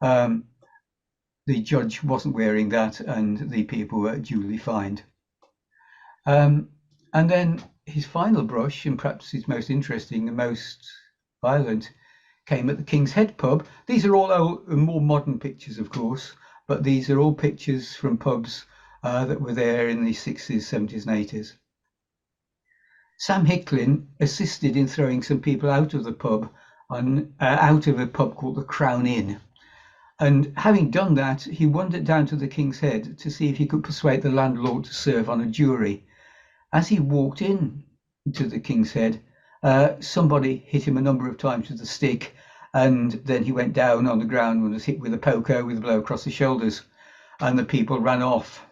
The judge wasn't wearing that, and the people were duly fined. And then his final brush, and perhaps his most interesting and most violent, came at the King's Head pub. These are all more modern pictures, of course, but these are all pictures from pubs that were there in the 60s, 70s and 80s. Sam Hicklin assisted in throwing some people out of the pub, out of a pub called the Crown Inn. And having done that, he wandered down to the King's Head to see if he could persuade the landlord to serve on a jury. As he walked in to the King's Head, somebody hit him a number of times with a stick, and then he went down on the ground and was hit with a poker with a blow across the shoulders, and the people ran off.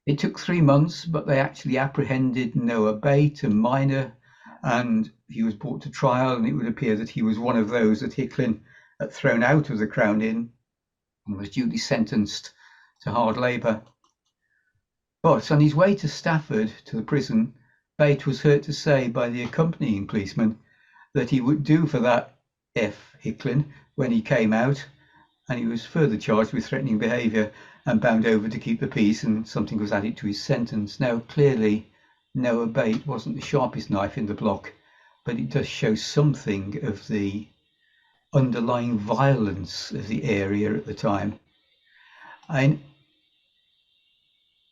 It took 3 months, but they actually apprehended Noah Bate, a miner, and he was brought to trial, and it would appear that he was one of those that Hicklin had thrown out of the Crown Inn and was duly sentenced to hard labour. But on his way to Stafford, to the prison, Bate was heard to say by the accompanying policeman that he would do for that Hicklin when he came out, and he was further charged with threatening behaviour and bound over to keep the peace, and something was added to his sentence. Now, clearly, Noah Bate wasn't the sharpest knife in the block, but it does show something of the underlying violence of the area at the time. I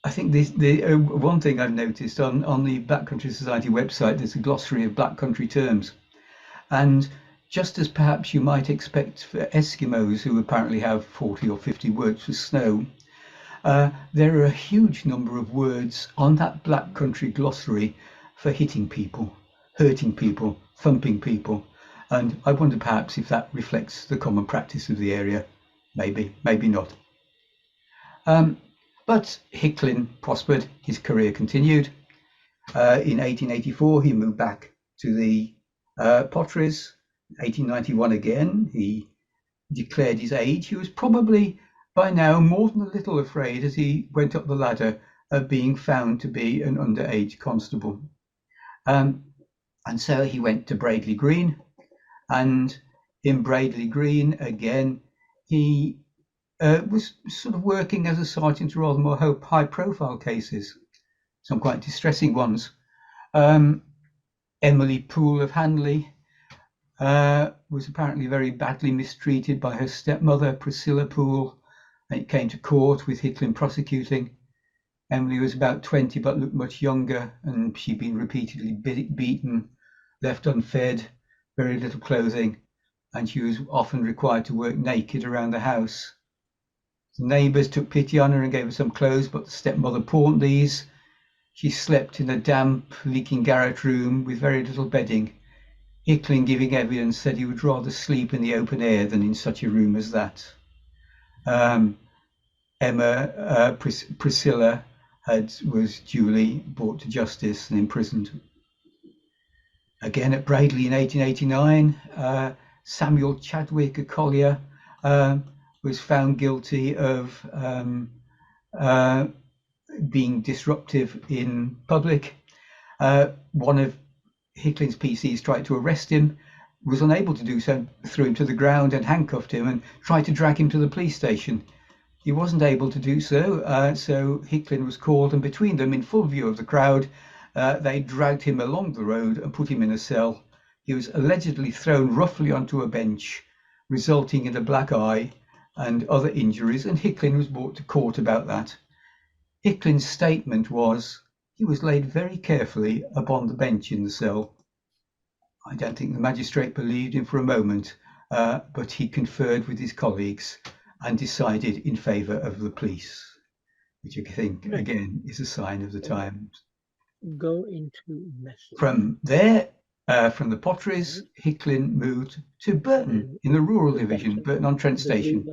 think the one thing I've noticed on the Black Country Society website, there's a glossary of Black Country terms. And just as perhaps you might expect for Eskimos, who apparently have 40 or 50 words for snow, there are a huge number of words on that Black Country glossary for hitting people, hurting people, thumping people. And I wonder perhaps if that reflects the common practice of the area. Maybe, maybe not. But Hicklin prospered, his career continued. In 1884, he moved back to the Potteries. 1891 again, he declared his age. He was probably by now more than a little afraid as he went up the ladder of being found to be an underage constable. And so he went to Braidley Green, and in Braidley Green again, he was sort of working as a sergeant to rather more high-profile cases, some quite distressing ones. Emily Poole of Hanley was apparently very badly mistreated by her stepmother, Priscilla Poole, and it came to court with Hicklin prosecuting. Emily was about 20 but looked much younger, and she'd been repeatedly beaten, left unfed, very little clothing, and she was often required to work naked around the house. The neighbours took pity on her and gave her some clothes, but the stepmother pawned these. She slept in a damp, leaking garret room with very little bedding. Hicklin, giving evidence, said he would rather sleep in the open air than in such a room as that. Priscilla was duly brought to justice and imprisoned. Again at Braidley in 1889, Samuel Chadwick, a collier, was found guilty of being disruptive in public. One of Hicklin's PCs tried to arrest him, was unable to do so, threw him to the ground and handcuffed him and tried to drag him to the police station. He wasn't able to do so, so Hicklin was called, and between them, in full view of the crowd, they dragged him along the road and put him in a cell. He was allegedly thrown roughly onto a bench resulting in a black eye and other injuries, and Hicklin was brought to court about that. Hicklin's statement was he was laid very carefully upon the bench in the cell. I don't think the magistrate believed him for a moment, but he conferred with his colleagues and decided in favour of the police, which I think, again, is a sign of the times. Go into message. From there, from the Potteries, Hicklin moved to Burton in the rural division, Burton-on-Trent station.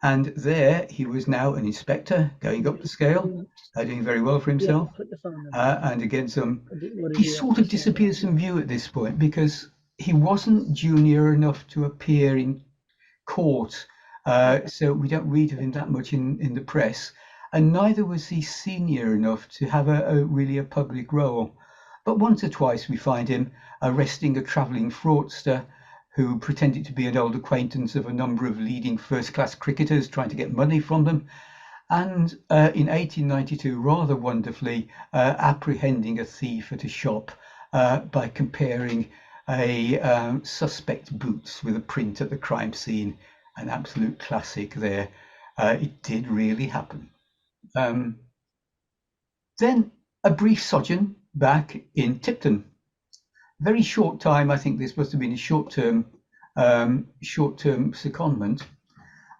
And there he was now an inspector, going up the scale, doing very well for himself. And again, he sort of disappears from view at this point because he wasn't junior enough to appear in court. So we don't read of him that much in the press. And neither was he senior enough to have really a public role. But once or twice we find him arresting a travelling fraudster who pretended to be an old acquaintance of a number of leading first-class cricketers, trying to get money from them. And in 1892, rather wonderfully, apprehending a thief at a shop by comparing a suspect boots with a print at the crime scene. An absolute classic there. It did really happen. Then a brief sojourn back in Tipton. Very short time. I think this must have been a short-term secondment.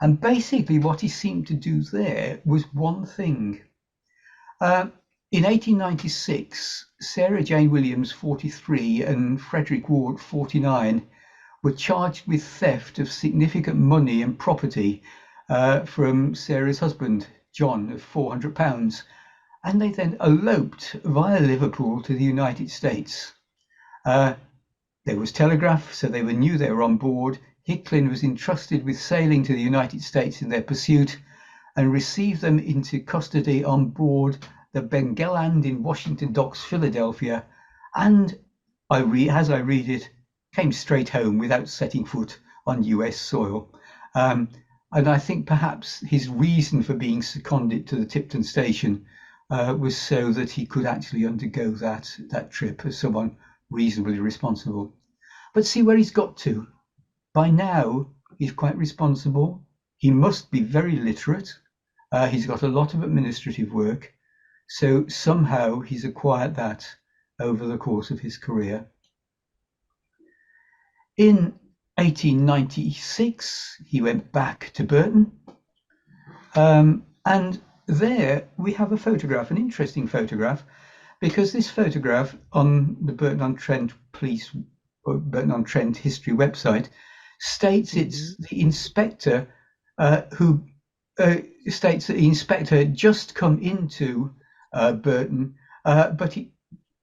And basically what he seemed to do there was one thing. In 1896, Sarah Jane Williams, 43, and Frederick Ward, 49, were charged with theft of significant money and property from Sarah's husband, John, of £400. And they then eloped via Liverpool to the United States. There was telegraph, so they knew they were on board. Hicklin was entrusted with sailing to the United States in their pursuit and received them into custody on board the Bengaland in Washington Docks, Philadelphia, and as I read it, came straight home without setting foot on US soil. And I think perhaps his reason for being seconded to the Tipton station was so that he could actually undergo that trip as someone reasonably responsible. But see where he's got to. By now, he's quite responsible. He must be very literate. He's got a lot of administrative work. So somehow he's acquired that over the course of his career. In 1896, he went back to Burton. And there we have a photograph, an interesting photograph, because this photograph on the Burton-on-Trent Burton-on-Trent history website states it's the inspector who states that the inspector had just come into Burton, but he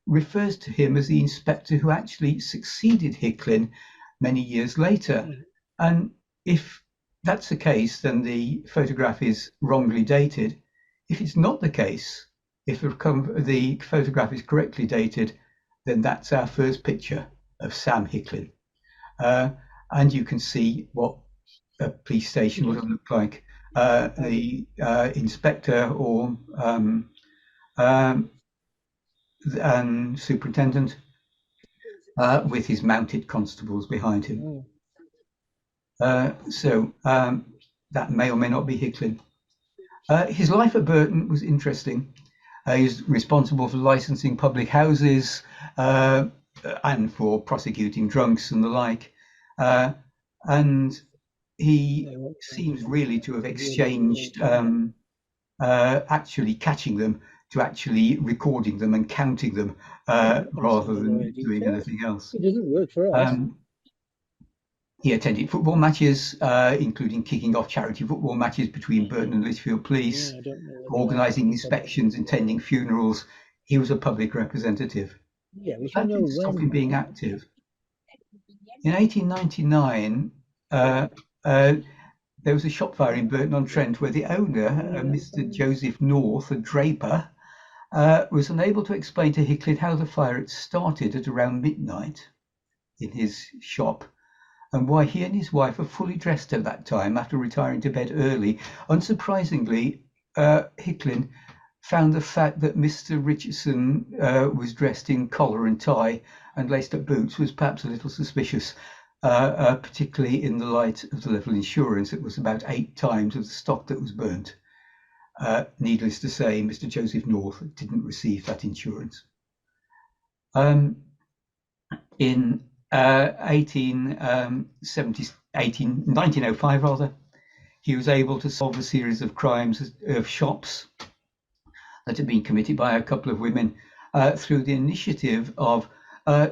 refers to him as the inspector who actually succeeded Hicklin many years later. And if that's the case, then the photograph is wrongly dated. If it's not the case, if the photograph is correctly dated, then that's our first picture of Sam Hicklin. And you can see what a police station would have looked like. The inspector or and superintendent with his mounted constables behind him. So that may or may not be Hicklin. His life at Burton was interesting. He was responsible for licensing public houses and for prosecuting drunks and the like. And he seems really to have exchanged actually catching them to actually recording them and counting them rather than doing anything else. It doesn't work for us. He attended football matches, including kicking off charity football matches between Burton and Lichfield Police, organising inspections, attending funerals. He was a public representative. That didn't stop him being active. In 1899, there was a shop fire in Burton-on-Trent where the owner, Mr. Joseph North, a draper, was unable to explain to Hicklin how the fire had started at around midnight in his shop, and why he and his wife were fully dressed at that time after retiring to bed early. Unsurprisingly, Hicklin found the fact that Mr. Richardson was dressed in collar and tie and laced up boots was perhaps a little suspicious. particularly in the light of the level of insurance. It was about 8 times of the stock that was burnt. Needless to say, Mr. Joseph North didn't receive that insurance. In 1905 rather, he was able to solve a series of crimes of shops that had been committed by a couple of women through the initiative of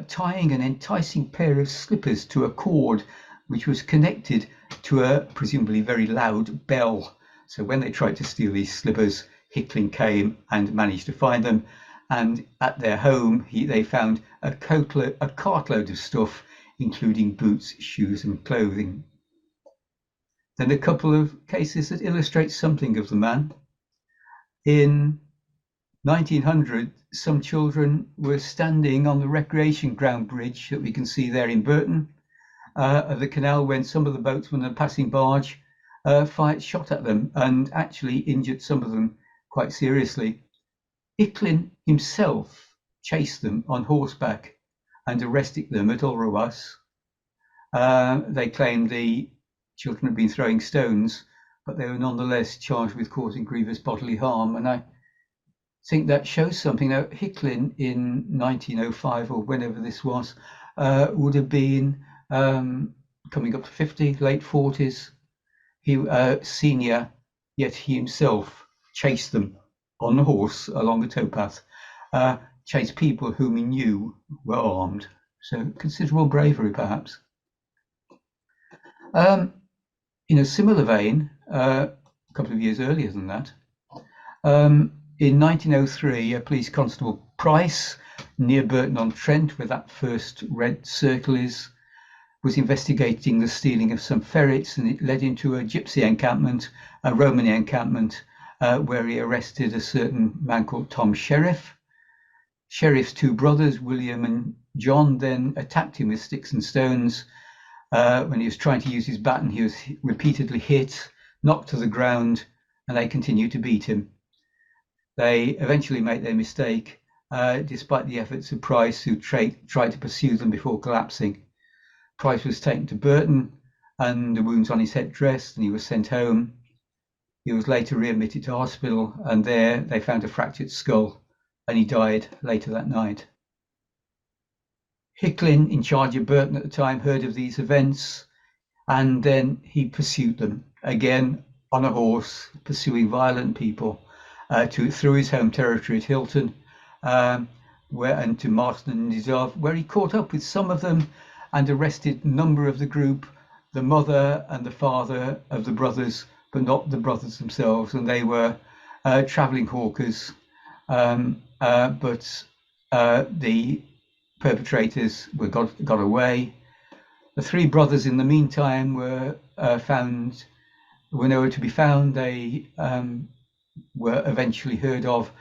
tying an enticing pair of slippers to a cord which was connected to a presumably very loud bell. So when they tried to steal these slippers, Hicklin came and managed to find them, and at their home they found a cartload of stuff, including boots, shoes and clothing. Then a couple of cases that illustrate something of the man. In 1900, some children were standing on the recreation ground bridge that we can see there in Burton, the canal, when some of the boatmen and passing barge shot at them and actually injured some of them quite seriously. Hicklin himself chased them on horseback and arrested them at Ulrawas. They claimed the children had been throwing stones, but they were nonetheless charged with causing grievous bodily harm. And I think that shows something. Now, Hicklin in 1905 or whenever this was would have been coming up to 50, late 40s. He senior, yet he himself chased them on a horse along the towpath, chased people whom he knew were armed. So considerable bravery, perhaps. In a similar vein, a couple of years earlier than that, in 1903, a police constable Price, near Burton on Trent, where that first red circle is, was investigating the stealing of some ferrets, and it led into a gypsy encampment, a Romany encampment, where he arrested a certain man called Tom Sheriff. Sheriff's 2 brothers, William and John, then attacked him with sticks and stones. When he was trying to use his baton, he was repeatedly hit, knocked to the ground, and they continued to beat him. They eventually made their mistake, despite the efforts of Price, who tried to pursue them before collapsing. Price was taken to Burton and the wounds on his head dressed, and he was sent home. He was later readmitted to hospital, and there they found a fractured skull, and he died later that night. Hicklin, in charge of Burton at the time, heard of these events, and then he pursued them, again on a horse, pursuing violent people through his home territory at Hilton, and to Marston and Nizov, where he caught up with some of them and arrested a number of the group, the mother and the father of the brothers, but not the brothers themselves, and they were travelling hawkers, but the perpetrators got away. The 3 brothers in the meantime were nowhere to be found. They were eventually heard of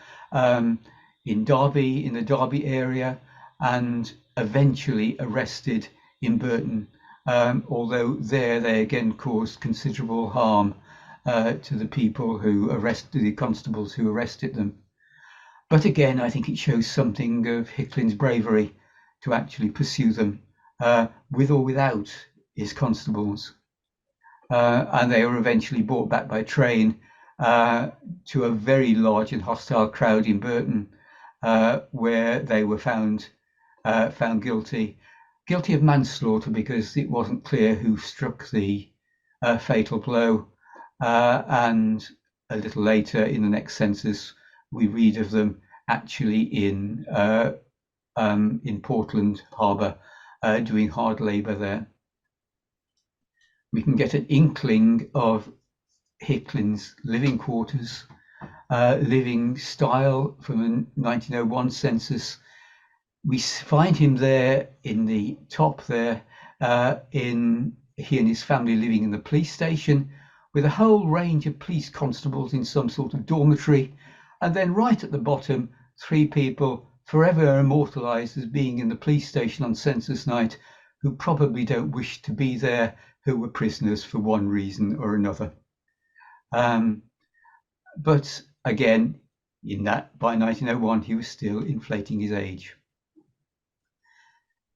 in Derby, in the Derby area, and eventually arrested in Burton, although there they again caused considerable harm to the people who arrested, the constables who arrested them. But again, I think it shows something of Hicklin's bravery to actually pursue them, with or without his constables. And they were eventually brought back by train to a very large and hostile crowd in Burton, where they were found guilty of manslaughter, because it wasn't clear who struck the fatal blow. And a little later in the next census, we read of them actually in Portland Harbour, doing hard labour there. We can get an inkling of Hicklin's living quarters, living style from a 1901 census. We find him there in the top there, he and his family living in the police station, with a whole range of police constables in some sort of dormitory, and then right at the bottom, 3 people forever immortalised as being in the police station on census night, who probably don't wish to be there, who were prisoners for one reason or another. But again, in that by 1901, he was still inflating his age.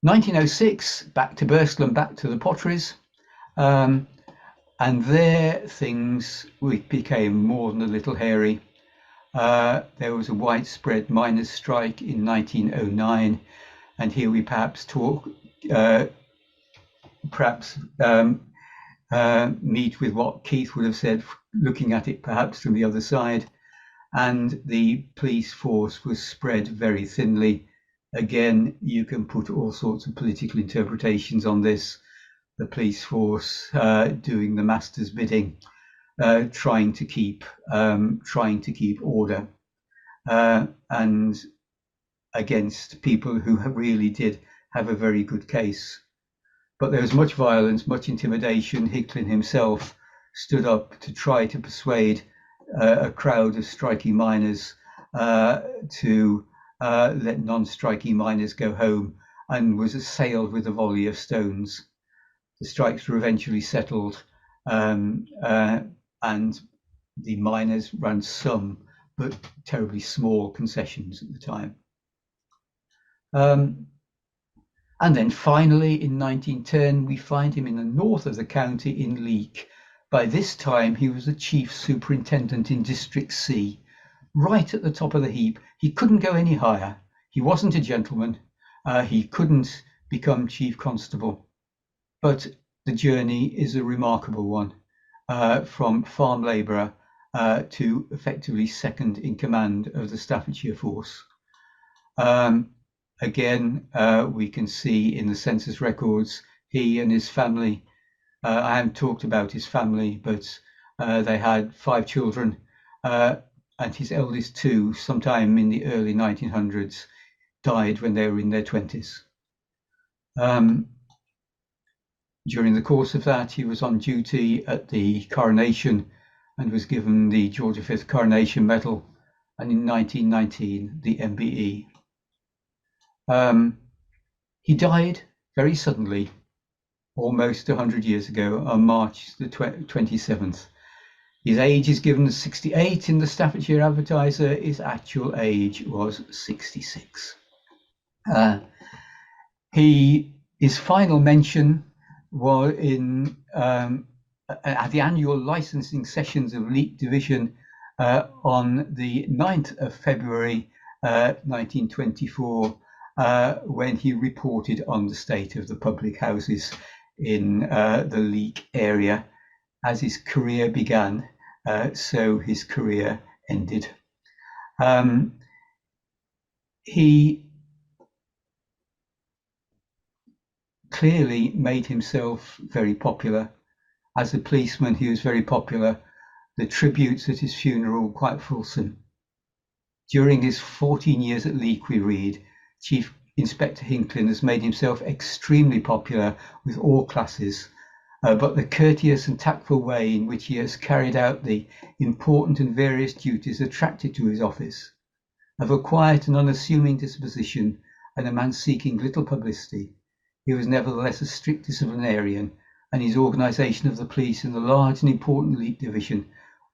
1906, back to Bristol and back to the Potteries. And there things became more than a little hairy. There was a widespread miners' strike in 1909, and here we perhaps talk, meet with what Keith would have said, looking at it perhaps from the other side. And the police force was spread very thinly. Again, you can put all sorts of political interpretations on this. The police force doing the master's bidding, trying to keep order, and against people who really did have a very good case. But there was much violence, much intimidation. Hicklin himself stood up to try to persuade a crowd of striking miners to let non-striking miners go home, and was assailed with a volley of stones. The strikes were eventually settled, and the miners ran some, but terribly small concessions at the time. And then finally, in 1910, we find him in the north of the county in Leek. By this time, he was the Chief Superintendent in District C, right at the top of the heap. He couldn't go any higher. He wasn't a gentleman. He couldn't become Chief Constable. But the journey is a remarkable one, from farm labourer to effectively second in command of the Staffordshire force. Again, we can see in the census records, he and his family, I haven't talked about his family, but they had 5 children, and his eldest 2, sometime in the early 1900s, died when they were in their 20s. During the course of that, he was on duty at the coronation and was given the George V Coronation Medal, and in 1919, the MBE. He died very suddenly, almost 100 years ago, on March the 27th. His age is given as 68 in the Staffordshire Advertiser. His actual age was 66. His final mention was in at the annual licensing sessions of Leek Division on the 9th of February 1924, when he reported on the state of the public houses in the Leek area. As his career began, so his career ended. He clearly made himself very popular. As a policeman, he was very popular. The tributes at his funeral were quite fulsome. During his 14 years at Leek, we read, Chief Inspector Hicklin has made himself extremely popular with all classes, but the courteous and tactful way in which he has carried out the important and various duties attracted to his office. Of a quiet and unassuming disposition, and a man seeking little publicity, he was nevertheless a strict disciplinarian, and his organisation of the police in the large and important Leek Division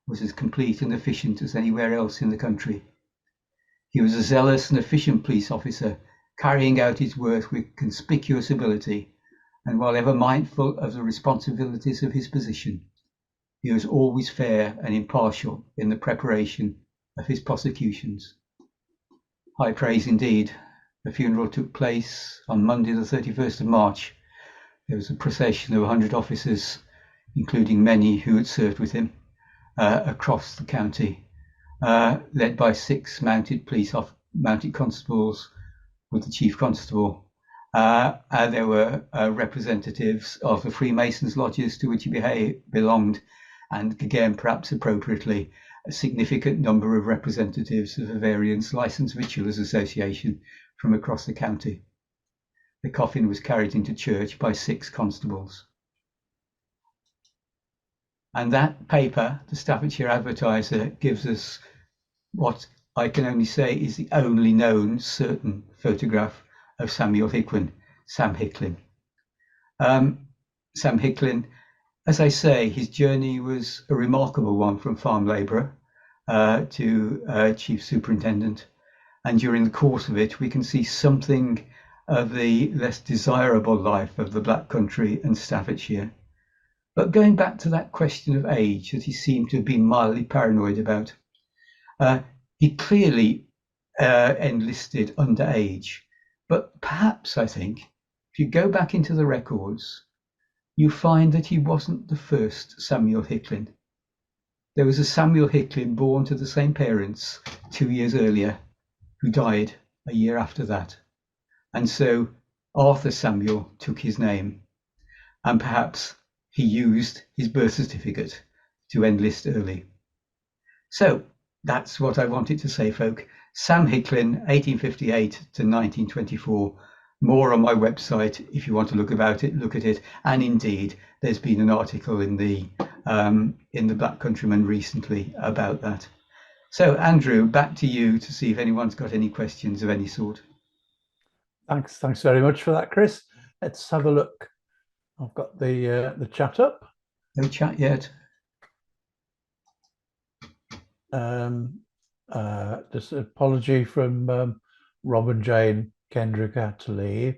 was as complete and efficient as anywhere else in the country. He was a zealous and efficient police officer, carrying out his work with conspicuous ability, and while ever mindful of the responsibilities of his position, he was always fair and impartial in the preparation of his prosecutions. High praise indeed. The funeral took place on Monday the 31st of March. There was a procession of 100 officers, including many who had served with him, across the county, led by 6 mounted constables with the Chief Constable. There were representatives of the Freemasons' lodges to which he belonged, and again, perhaps appropriately, a significant number of representatives of the various Licensed Victuallers Association from across the county. The coffin was carried into church by 6 constables. And that paper, the Staffordshire Advertiser, gives us what I can only say is the only known certain photograph of Samuel Hicklin, Sam Hicklin. Sam Hicklin, as I say, his journey was a remarkable one from farm labourer to Chief Superintendent. And during the course of it, we can see something of the less desirable life of the Black Country and Staffordshire. But going back to that question of age that he seemed to have been mildly paranoid about, he clearly enlisted underage. But perhaps, I think, if you go back into the records, you find that he wasn't the first Samuel Hicklin. There was a Samuel Hicklin born to the same parents 2 years earlier, who died a year after that. And so Arthur Samuel took his name, and perhaps he used his birth certificate to enlist early. So that's what I wanted to say, folk. Sam Hicklin, 1858 to 1924. More on my website if you want to look at it. And indeed, there's been an article in the Black Countryman recently about that. So Andrew, back to you to see if anyone's got any questions of any sort. Thanks very much for that, Chris. Let's have a look. I've got the chat up. No chat yet. Just an apology from Rob and Jane Kendrick had to leave.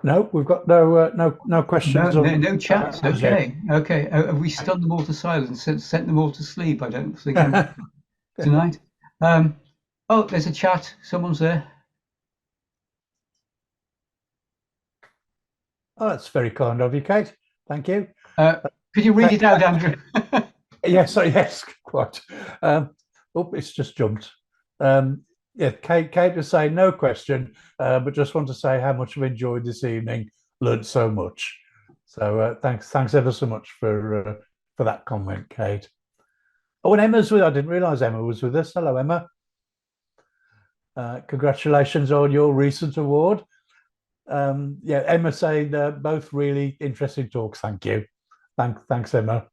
No, we've got no questions. No chats. Okay. Have we stunned them all to silence? Sent them all to sleep? I don't think tonight. Oh, there's a chat. Someone's there. Oh, that's very kind of you, Kate. Thank you. Could you read it out, Andrew? Yes, quite. Oh, it's just jumped. Yeah, Kate was saying no question, but just want to say how much I've enjoyed this evening. Learned so much. So thanks ever so much for that comment, Kate. Oh, and Emma's with. I didn't realise Emma was with us. Hello, Emma. Congratulations on your recent award. Yeah, Emma saying both really interesting talks. Thank you. Thanks, Emma.